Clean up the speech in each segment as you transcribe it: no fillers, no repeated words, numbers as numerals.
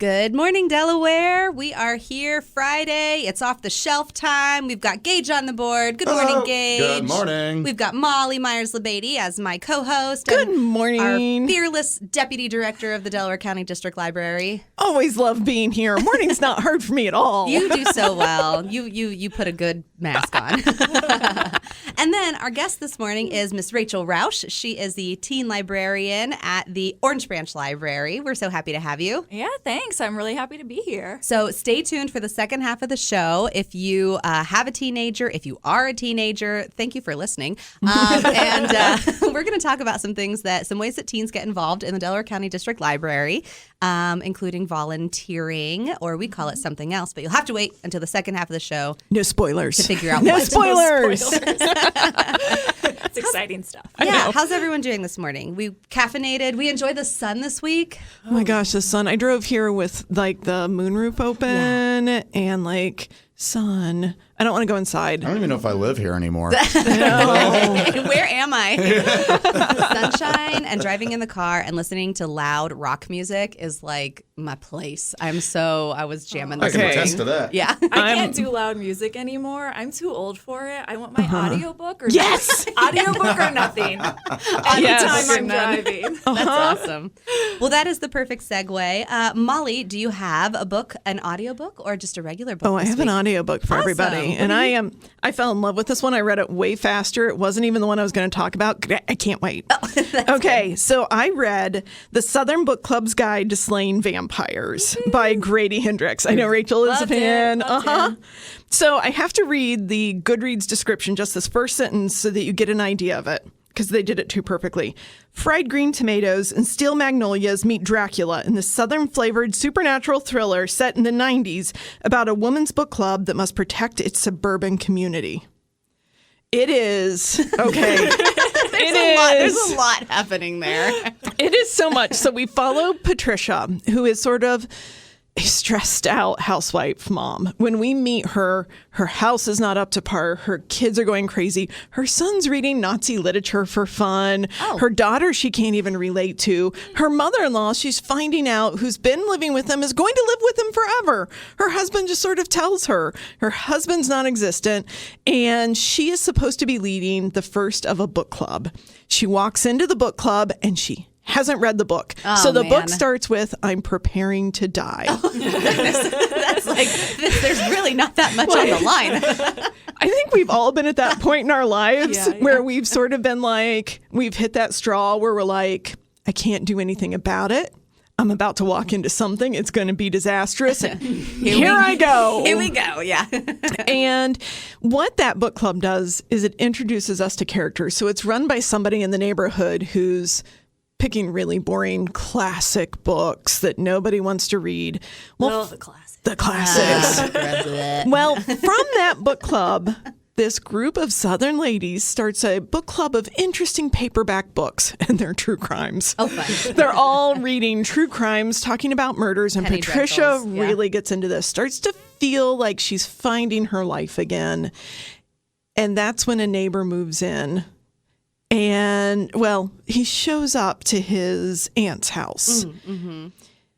Good morning, Delaware. We are here Friday. It's off the shelf time. We've got Gage on the board. Good morning, Gage. Good morning. We've got Molly Meyers Labadie as my co-host. Good morning. Our fearless deputy director of the Delaware County District Library. Always love being here. Morning's not hard for me at all. You do so well. You put a good mask on. And then our guest this morning is Miss Rachel Raush. She is the teen librarian at the Orange Branch Library. We're so happy to have you. Yeah, thanks. I'm really happy to be here. So stay tuned for the second half of the show. If you have a teenager, if you are a teenager, thank you for listening. And we're going to talk about some ways that teens get involved in the Delaware County District Library, including volunteering, or we call it something else. But you'll have to wait until the second half of the show. No spoilers. To figure out no what. spoilers. It's exciting stuff. Yeah. How's everyone doing this morning? We caffeinated. We enjoyed the sun this week. Oh my gosh, the sun. I drove here with like the moonroof open and like sun. I don't want to go inside. I don't even know if I live here anymore. Where am I? The sunshine and driving in the car and listening to loud rock music is like my place. I was jamming this I can morning. attest to that. Yeah. I can't do loud music anymore. I'm too old for it. I want my audiobook or Yes! audiobook or nothing. Anytime I'm driving. That's awesome. Well, that is the perfect segue. Molly, do you have an audiobook or just a regular book? Oh, I have an audiobook for everybody. And I fell in love with this one. I read it way faster. It wasn't even the one I was going to talk about. I can't wait. Okay, so I read The Southern Book Club's Guide to Slaying Vampires by Grady Hendrix. I know Rachel is a fan. So I have to read the Goodreads description, just this first sentence, so that you get an idea of it, because they did it too perfectly. Fried green tomatoes and steel magnolias meet Dracula in this southern-flavored supernatural thriller set in the 90s about a woman's book club that must protect its suburban community. It is, okay. There's a lot happening there. It is so much. So we follow Patricia, who is sort of a stressed out housewife mom. When we meet her, her house is not up to par. Her kids are going crazy. Her son's reading Nazi literature for fun. Oh. Her daughter she can't even relate to. Her mother-in-law, she's finding out, who's been living with them, is going to live with them forever. Her husband just sort of tells her. Her husband's non-existent, and she is supposed to be leading the first of a book club. She walks into the book club, and she hasn't read the book. So the book starts with, I'm preparing to die. That's like, there's really not that much on the line. I think we've all been at that point in our lives where we've sort of been like, we've hit that straw where we're like, I can't do anything about it. I'm about to walk into something. It's going to be disastrous. Here I go. Here we go. Yeah. And what that book club does is it introduces us to characters. So it's run by somebody in the neighborhood who's picking really boring classic books that nobody wants to read. Well, the classics. The classics. Well, from that book club, this group of Southern ladies starts a book club of interesting paperback books, and they're true crimes. Oh, fun. They're all reading true crimes, talking about murders, and Penny Patricia dreadfuls, really gets into this, starts to feel like she's finding her life again. And that's when a neighbor moves in. And, well, he shows up to his aunt's house. Mm-hmm.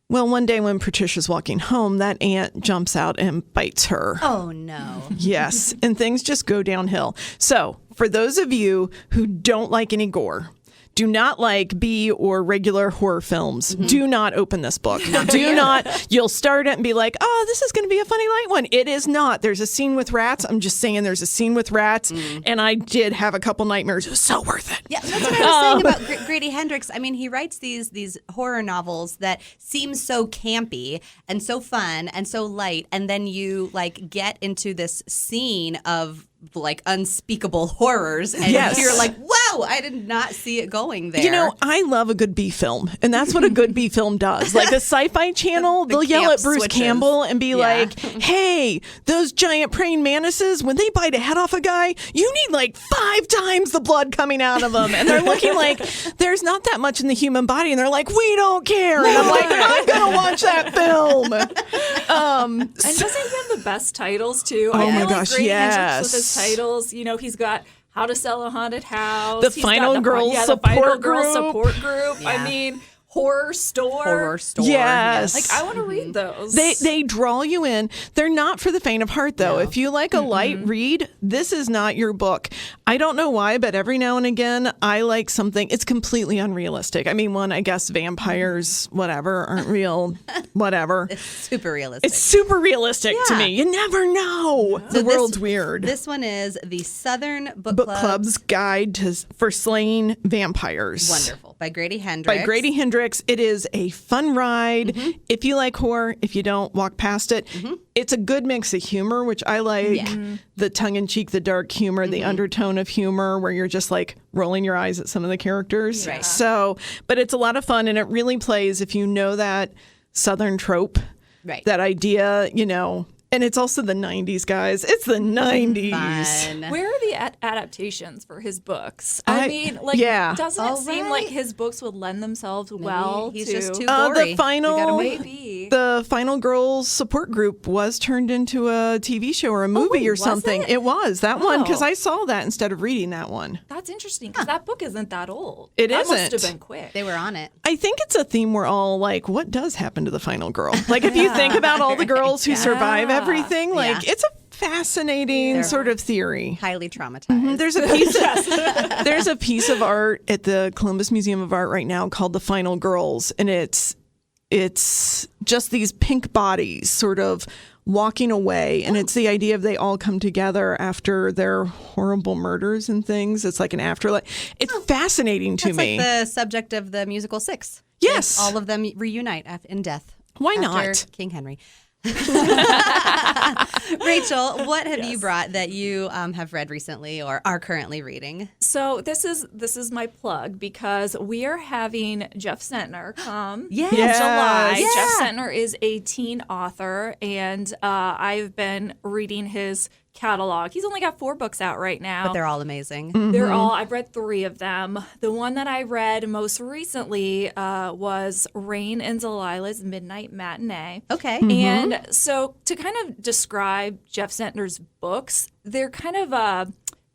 Well, one day when Patricia's walking home, that aunt jumps out and bites her. Oh, no. Yes, and things just go downhill. So, for those of you who don't like any gore, do not like B or regular horror films, do not open this book. Do not. You'll start it and be like, oh, this is going to be a funny light one. It is not. There's a scene with rats. I'm just saying there's a scene with rats. And I did have a couple nightmares. It was so worth it. Yeah, that's what I was saying about Grady Hendrix. I mean, he writes these horror novels that seem so campy and so fun and so light. And then you like get into this scene of like unspeakable horrors and you're like, wow, I did not see it going there. You know, I love a good B film, and that's what a good B film does. Like the Sci-Fi Channel, they'll yell at Bruce Campbell and be like, hey, those giant praying mantises, when they bite a head off a guy, you need like 5 times the blood coming out of them. And they're looking like there's not that much in the human body, and they're like, we don't care. And I'm like, I'm going to watch that film. And doesn't he have the best titles, too? Oh, I my feel gosh, like Grady Hendrix with yes. his titles. You know, he's got How to Sell a Haunted House. The Final Girl Support Group. Yeah. I mean, horror store. Horror store. Yes. Like, I want to read those. They draw you in. They're not for the faint of heart, though. If you like a light read, this is not your book. I don't know why, but every now and again, I like something. It's completely unrealistic. I mean, I guess vampires, whatever, aren't real, whatever. It's super realistic. It's super realistic to me. You never know. The world's this, weird. This one is the Southern Book Club's Guide for Slaying Vampires. Wonderful. By Grady Hendrix. By Grady Hendrix. It is a fun ride. If you like horror, if you don't, walk past it. It's a good mix of humor, which I like. Yeah. The tongue-in-cheek, the dark humor, the undertone of humor where you're just like rolling your eyes at some of the characters. Right. So, but it's a lot of fun, and it really plays if you know that Southern trope, Right. that idea, and it's also the 90s, guys. It's the 90s. Fun. Where are the adaptations for his books? I- I mean, like, yeah. doesn't Oh, it seem right. like his books would lend themselves well He's to just too gory. The final, We gotta maybe? the Final Girls support group was turned into a TV show or a movie wait, or was something. it? It was that one because Oh. I saw that instead of reading that one. That's interesting because that book isn't that old. It that must isn't. have been quick. They were on it. I think it's a theme we're all like, what does happen to the final girl? Like if you think about all the girls who survive everything, like it's a fascinating sort of theory. Highly traumatized. There's a piece of art at the Columbus Museum of Art right now called The Final Girls, and it's just these pink bodies sort of walking away, and it's the idea of they all come together after their horrible murders and things. It's like an afterlife. It's fascinating to That's me. like the subject of the musical Six. Yes. All of them reunite in death. Why after not? King Henry. Rachel, what have you brought that you have read recently or are currently reading? So this is my plug because we are having Jeff Zentner come Yes. in July. Yeah. Jeff Zentner is a teen author, and I've been reading his catalog. He's only got 4 books out right now. But they're all amazing. They're all, I've read 3 of them. The one that I read most recently was Rayne and Delilah's Midnite Matinee. Okay. And so to kind of describe Jeff Zentner's books, they're kind of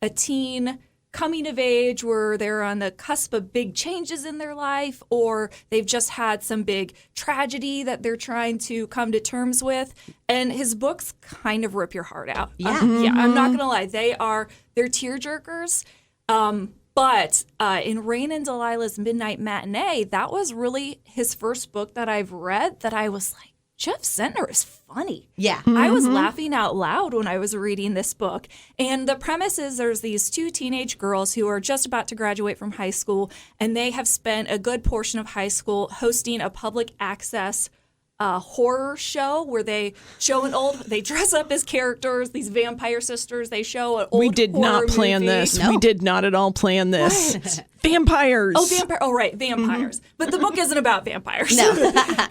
a teen coming of age where they're on the cusp of big changes in their life, or they've just had some big tragedy that they're trying to come to terms with. And his books kind of rip your heart out. Yeah. Yeah, I'm not gonna lie, they're tearjerkers. But in Rayne and Delilah's Midnite Matinee, that was really his first book that I've read that I was like, Jeff Zentner is funny. Yeah. I was laughing out loud when I was reading this book. And the premise is there's these 2 teenage girls who are just about to graduate from high school, and they have spent a good portion of high school hosting a public access horror show where they show they dress up as characters, these vampire sisters. They show an old We did not horror plan movie. this. No. We did not at all plan this. Vampires. Oh, right, vampires. But the book isn't about vampires. No.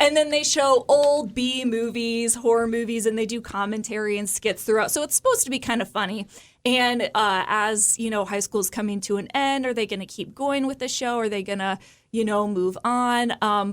And then they show old B movies, horror movies, and they do commentary and skits throughout. So it's supposed to be kind of funny. And as, high school's coming to an end, are they going to keep going with the show? Are they going to, move on?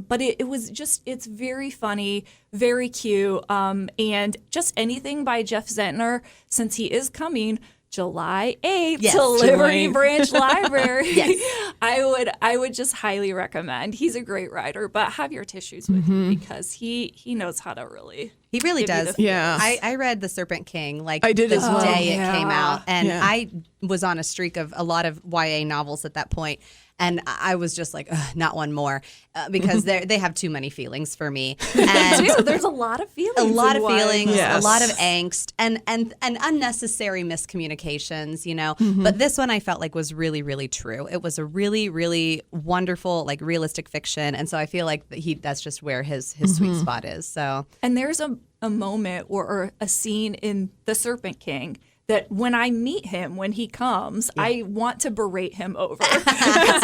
But it's very funny, very cute. And just anything by Jeff Zentner, since he is coming July 8th Yes. to Liberty Right. Branch Library. Yes. I would just highly recommend. He's a great writer, but have your tissues with you because he knows how to really. He really give you does. the Yeah. I read The Serpent King I did the as well. day it Yeah. came out. And Yeah. I was on a streak of a lot of YA novels at that point. And I was just like, ugh, not one more, because they have too many feelings for me. And Dude, there's a lot of feelings. a lot in of one. feelings, Yes. a lot of angst, and unnecessary miscommunications, But this one I felt like was really, really true. It was a really, really wonderful, like realistic fiction, and so I feel like that's just where his sweet spot is. So And there's a moment or a scene in The Serpent King that when I meet him, when he comes, I want to berate him over. Because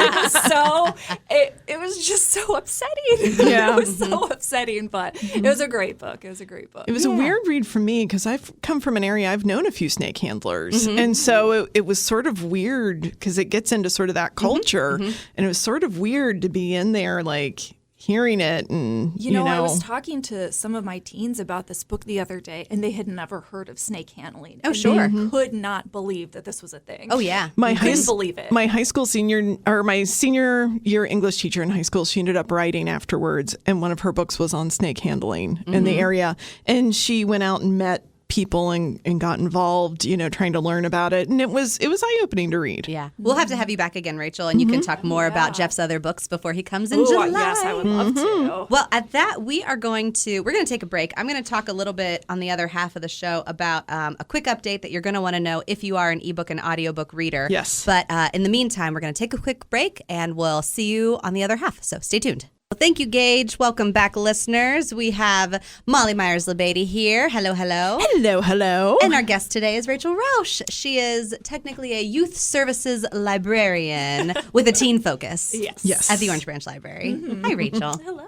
it was just so upsetting. Yeah. It was so upsetting, but it was a great book. It was a great book. It was a weird read for me because I've come from an area I've known a few snake handlers. And so it was sort of weird because it gets into sort of that culture. And it was sort of weird to be in there like hearing it. And, I was talking to some of my teens about this book the other day, and they had never heard of snake handling. Oh, sure. They could not believe that this was a thing. Oh, yeah. Couldn't believe it. My my senior year English teacher in high school, she ended up writing afterwards, and one of her books was on snake handling in the area. And she went out and met people and got involved, trying to learn about it. And it was eye-opening to read. Yeah. We'll have to have you back again, Rachel, and you can talk more about Jeff's other books before he comes in July. Yes, I would love to. Well, at that, we're going to take a break. I'm going to talk a little bit on the other half of the show about a quick update that you're going to want to know if you are an ebook and audiobook reader. Yes. But in the meantime, we're going to take a quick break, and we'll see you on the other half. So stay tuned. Well, thank you, Gage. Welcome back, listeners. We have Molly Meyers Labadie here. Hello, hello. Hello, hello. And our guest today is Rachel Raush. She is technically a youth services librarian with a teen focus. Yes. At the Orange Branch Library. Hi, Rachel. Hello.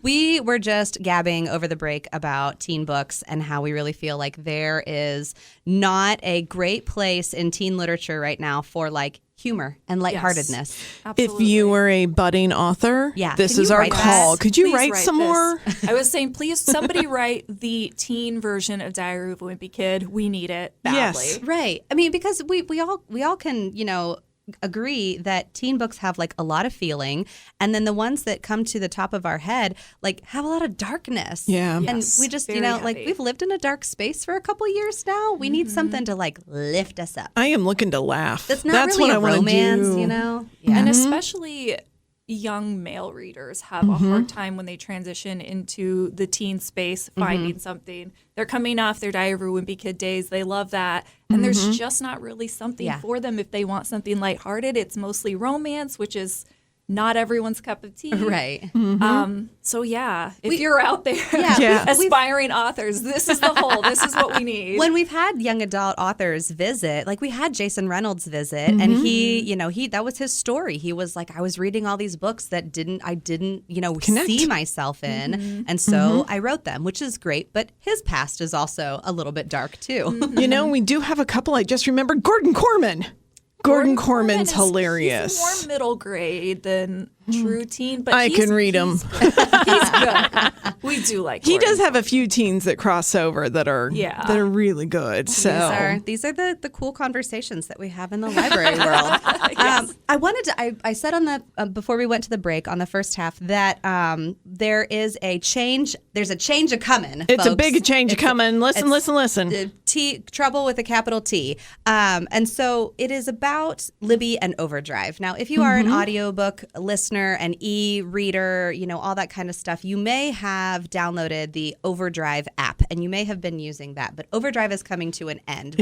We were just gabbing over the break about teen books and how we really feel like there is not a great place in teen literature right now for humor and lightheartedness. Absolutely. If you were a budding author, this Can is you our write call. that? Could you Please write some this. more? I was saying, please, somebody write the teen version of Diary of a Wimpy Kid. We need it badly. Yes. Right. I mean, because we all can, agree that teen books have a lot of feeling, and then the ones that come to the top of our head have a lot of darkness. Yeah. And Yes, we just, very heavy. we've lived in a dark space for a couple years now. We need something to lift us up. I am looking to laugh. That's not That's really what a I want to romance, do. Yeah. And especially young male readers have a hard time when they transition into the teen space, finding something. They're coming off their Diary of a Wimpy Kid days. They love that. And there's just not really something for them if they want something lighthearted. It's mostly romance, which is not everyone's cup of tea. Right. So if you're out there Yeah. aspiring authors, this is the hole. This is what we need. When we've had young adult authors visit, we had Jason Reynolds visit, and he that was his story. He was like, I was reading all these books that I didn't Connect. see myself in, and so I wrote them, which is great. But his past is also a little bit dark too. We do have a couple. I just remembered Gordon Corman. Gordon Corman's hilarious. He's more middle grade than true teen, but I can read him. He's good. We do like He Gordon. does have a few teens that cross over that are really good. So These are the cool conversations that we have in the library world. I said on the before we went to the break on the first half that there is a change. There's a change a coming. it's folks. a big change coming. Listen. Trouble with a capital T. And so it is about Libby and Overdrive. Now, if you are an audiobook listener, an e-reader, all that kind of stuff, you may have downloaded the Overdrive app and you may have been using that. But Overdrive is coming to an end.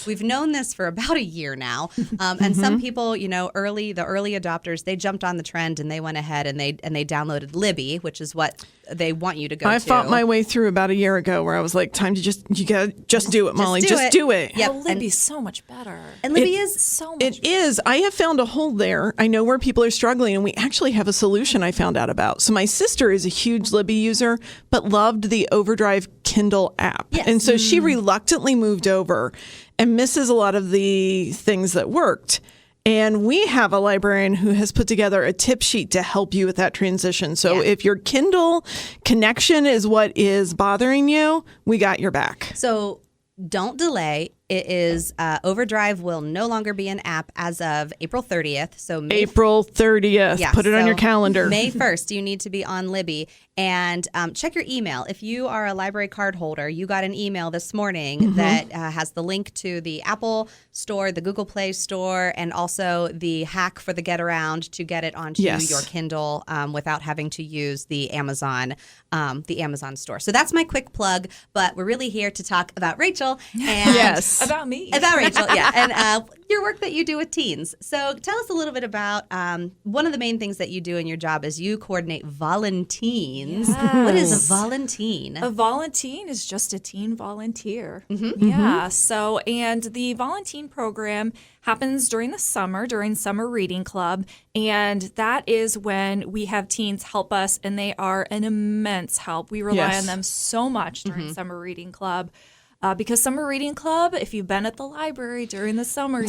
We've known this for about a year now. And some people, the early adopters, they jumped on the trend and they went ahead and they downloaded Libby, which is what they want you to go to. I fought my way through about a year ago where I was like, you gotta just do it, Molly. Just do it. Yep. Oh, Libby's so much better. And Libby is so much It is. I have found a hole there. I know where people are struggling, and we actually have a solution I found out about. So my sister is a huge Libby user, but loved the Overdrive Kindle app. Yes. And so she reluctantly moved over and misses a lot of the things that worked. And we have a librarian who has put together a tip sheet to help you with that transition. So if your Kindle connection is what is bothering you, we got your back. So don't delay. It is Overdrive will no longer be an app as of April 30th. So April 30th. Yeah, Put it on so your calendar. May 1st, you need to be on Libby. And check your email. If you are a library card holder, you got an email this morning that has the link to the Apple Store, the Google Play Store, and also the hack for the Get Around to get it onto your Kindle without having to use the Amazon store. So that's my quick plug. But we're really here to talk about Rachel and about me. About Rachel, and your work that you do with teens. So tell us a little bit about one of the main things that you do in your job is you coordinate volunteens. Yes. What is a volunteen? A volunteen is just a teen volunteer. Yeah. So, and the volunteen program happens during the summer, during Summer Reading Club. And that is when we have teens help us, and they are an immense help. We rely on them so much during Summer Reading Club. Because Summer Reading Club, if you've been at the library during the summer,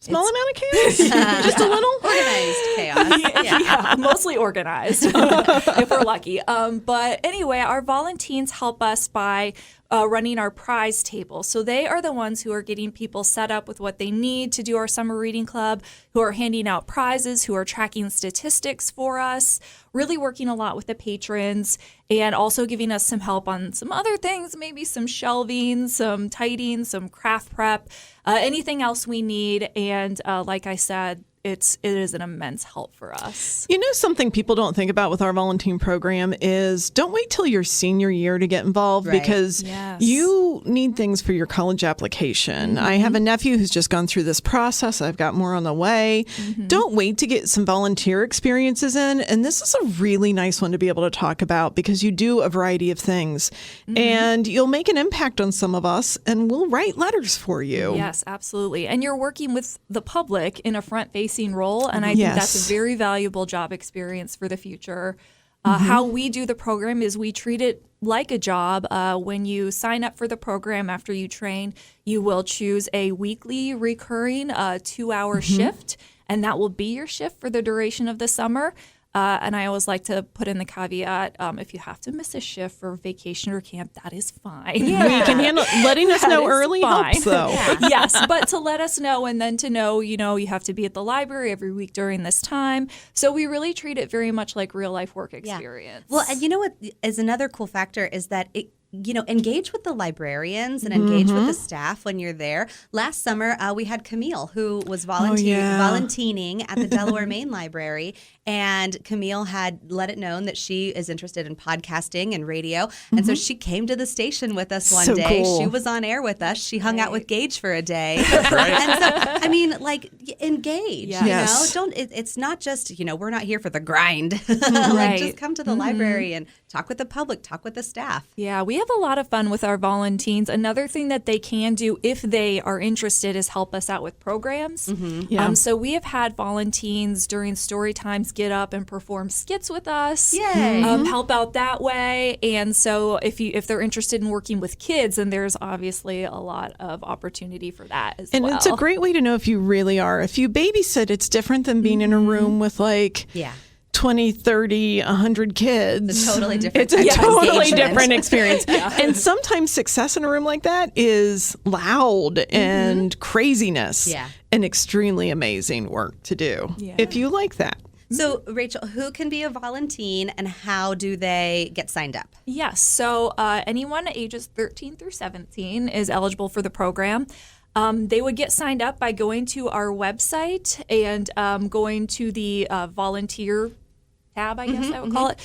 Small amount of chaos? Just a little? Organized chaos. Yeah, mostly organized if we're lucky. But anyway, our volunteers help us by running our prize table. So they are the ones who are getting people set up with what they need to do our summer reading club, who are handing out prizes, who are tracking statistics for us, really working a lot with the patrons, and also giving us some help on some other things, maybe some shelving, some tidying, some craft prep, anything else we need. And like I said, it is an immense help for us. You know, something people don't think about with our volunteer program is don't wait till your senior year to get involved because you need things for your college application. I have a nephew who's just gone through this process. I've got more on the way. Don't wait to get some volunteer experiences in. And this is a really nice one to be able to talk about because you do a variety of things and you'll make an impact on some of us and we'll write letters for you. Yes, absolutely. And you're working with the public in a front-facing role, and I think that's a very valuable job experience for the future. How we do the program is we treat it like a job. When you sign up for the program after you train, you will choose a weekly recurring 2-hour shift, and that will be your shift for the duration of the summer. And I always like to put in the caveat, if you have to miss a shift for vacation or camp, that is fine. We can handle letting us know early helps, though. Yes, but to let us know and then to know, you have to be at the library every week during this time. So we really treat it very much like real life work experience. Well, and you know what is another cool factor is that engage with the librarians and engage with the staff when you're there. Last summer, we had Camille, who was volunteering at the Delaware Main Library. And Camille had let it known that she is interested in podcasting and radio. And so she came to the station with us one day. Cool. She was on air with us. She hung out with Gage for a day. Right. And so, I mean, like, engage. Yes. You know, it's not just, we're not here for the grind. Like, just come to the library and talk with the public, talk with the staff. Yeah, we have a lot of fun with our volunteers. Another thing that they can do if they are interested is help us out with programs. So we have had volunteers during story times get up and perform skits with us. Yay! Help out that way. And so if they're interested in working with kids, then there's obviously a lot of opportunity for that as well. And it's a great way to know if you really are. If you babysit, it's different than being in a room with 20, 30, 100 kids. It's a totally different different experience. And sometimes success in a room like that is loud and craziness and extremely amazing work to do if you like that. So, Rachel, who can be a volunteer and how do they get signed up? Yes. So anyone ages 13 through 17 is eligible for the program. They would get signed up by going to our website and going to the volunteer tab, I guess I would call it.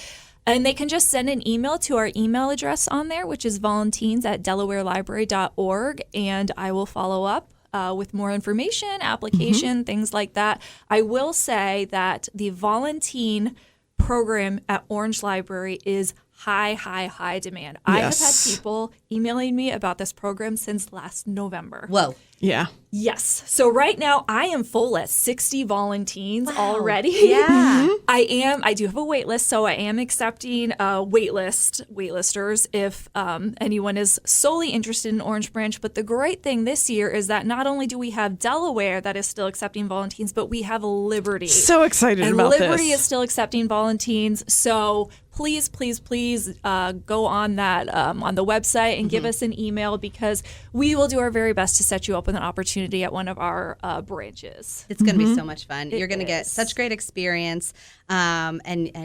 And they can just send an email to our email address on there, which is volunteers@delawarelibrary.org, and I will follow up with more information, application, things like that. I will say that the volunteer program at Orange Library is high demand. I have had people emailing me about this program since last November. Whoa. Yeah. Yes. So right now I am full at 60 volunteers already. Yeah. I do have a wait list, so I am accepting waitlisters if anyone is solely interested in Orange Branch. But the great thing this year is that not only do we have Delaware that is still accepting volunteers, but we have Liberty. So excited about this. And Liberty is still accepting volunteers. So please go on that on the website and give us an email because we will do our very best to set you up with an opportunity at one of our branches. It's going to be so much fun. You're going to get such great experience, and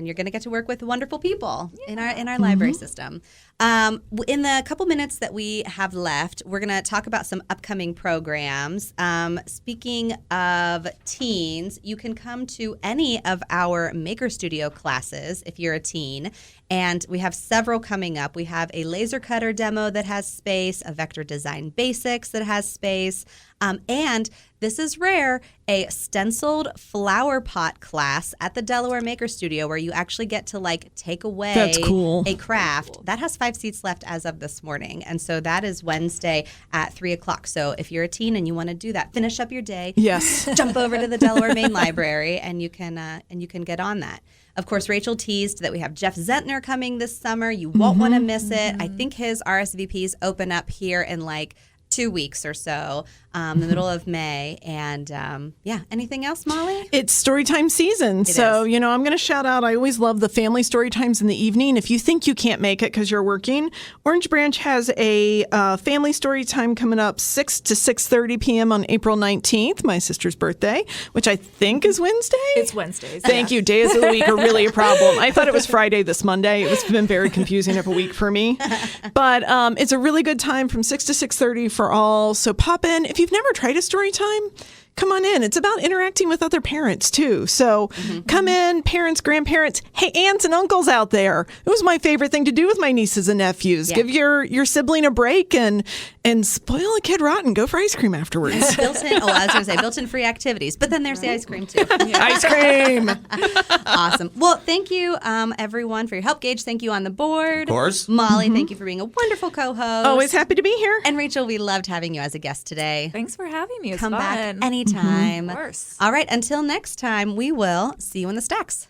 you're going to get to work with wonderful people in our library system. In the couple minutes that we have left, we're going to talk about some upcoming programs. Speaking of teens, you can come to any of our Maker Studio classes if you're a teen. And we have several coming up. We have a laser cutter demo that has space, a vector design basics that has space, and this is rare, a stenciled flower pot class at the Delaware Maker Studio where you actually get to take away a craft. That has 5 seats left as of this morning. And so that is Wednesday at 3:00. So if you're a teen and you want to do that, finish up your day. Yes. Jump over to the Delaware Main Library and you can get on that. Of course, Rachel teased that we have Jeff Zentner coming this summer. You won't want to miss it. I think his RSVPs open up here in 2 2 weeks or so, the middle of May. And anything else, Molly? It's storytime season. So, is. I'm going to shout out, I always love the family story times in the evening. If you think you can't make it because you're working, Orange Branch has a family story time coming up 6 to 6:30 p.m. on April 19th, my sister's birthday, which I think is Wednesday. It's Wednesdays. Thank you. Days of the week are really a problem. I thought it was Friday this Monday. It's been very confusing of a week for me. But it's a really good time from 6 to 6:30 for all. So pop in. If you've never tried a story time, come on in. It's about interacting with other parents, too. So come in, parents, grandparents. Hey, aunts and uncles out there. It was my favorite thing to do with my nieces and nephews. Yeah. Give your sibling a break and spoil a kid rotten. Go for ice cream afterwards. Built-in. Oh, I was going to say built-in free activities, but then there's the ice cream too. Ice cream. Awesome. Well, thank you, everyone, for your help. Gage, thank you on the board. Of course. Molly, thank you for being a wonderful co-host. Always happy to be here. And Rachel, we loved having you as a guest today. Thanks for having me. It's Come fun. back anytime. Of course. All right. Until next time, we will see you in the stacks.